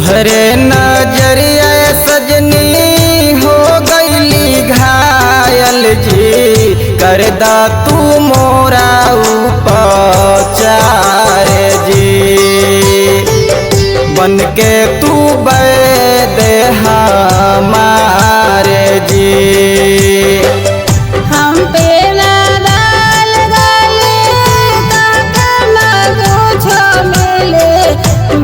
तुहरे नजरिया सजनी हो गईली घायल जी, कर दा तू मोरा उपचार जी। बन के तू बैद हमारे जी। हम पे नादाल गाले काका ना कुछो मिले,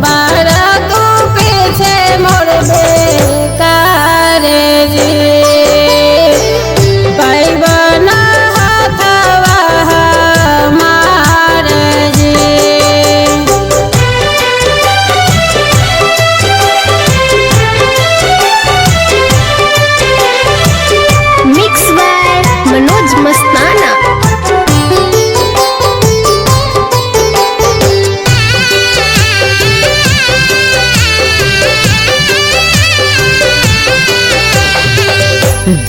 बारा तू पीछे मोड़ बेकार जी। पैबना हाथवा हमार जी। मिक्स बाय मनोज मस्ताना।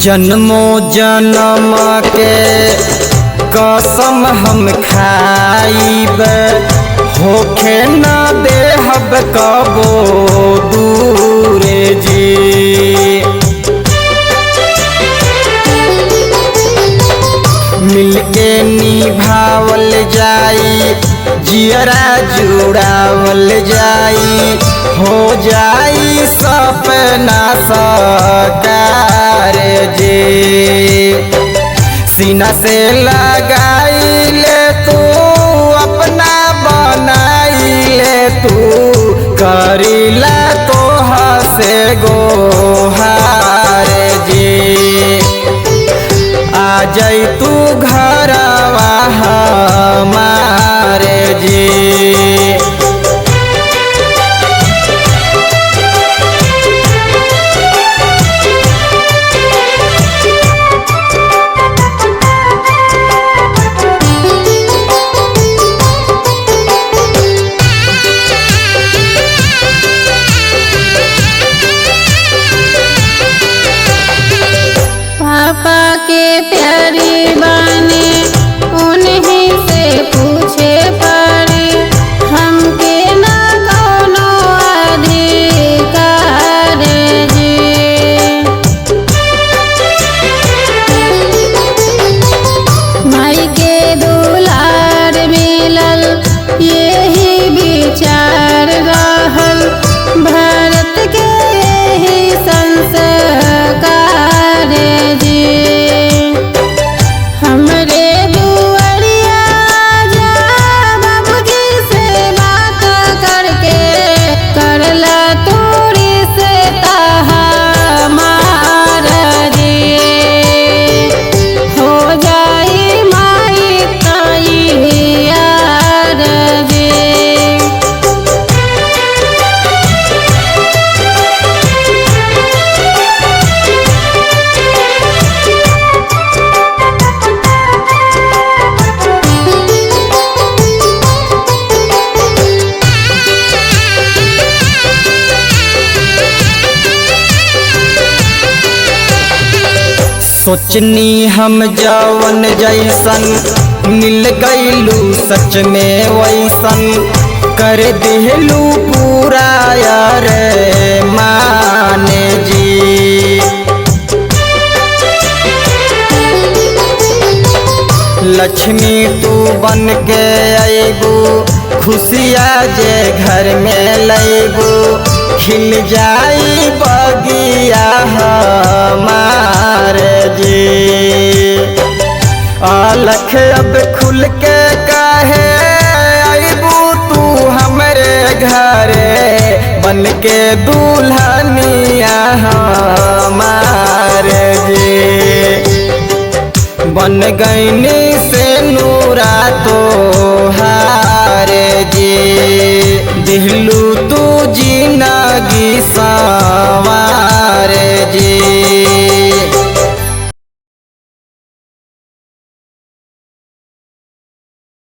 जन्मो जन्म के कसम हम खाइब, होखे न देहब कबो दूर जी। मिलके निभावल जाई, जियरा जुड़ावल जाई, हो जाई सपना साकार जी। सीना से लगाई ले तू, अपना बनाई ले तू, करीला तो हसे गोहार जी। आ जाई तू घरवा हमारे जी। पापा के प्यारी बानी उन्हीं से पूछे पड़े, हमके ना कौनो अधिकार जी। माई के दुलार मिलल यही विचार रहल, भारत के यही संस्कार जी। हमरे दुआरिया जा बाबूजी से बात करके, करला तोरी से हमार जी। हो जाई माई ताई यार जी। सोचनी हम जवन जैसन, मिल गईलू सच में वैसन, कर दिलू पूरा यार माने जी। लक्ष्मी तू बन के अबू, खुशिया जे घर में लैबू, खिल जाई बगिया हमार जी। अलख अब खुल के काहे अबू तू हमरे घरे, बन के दुल्हनिया हमार जी। बन गईनी से नूरा तो हार जी, दिलू तू जिंदगी सवार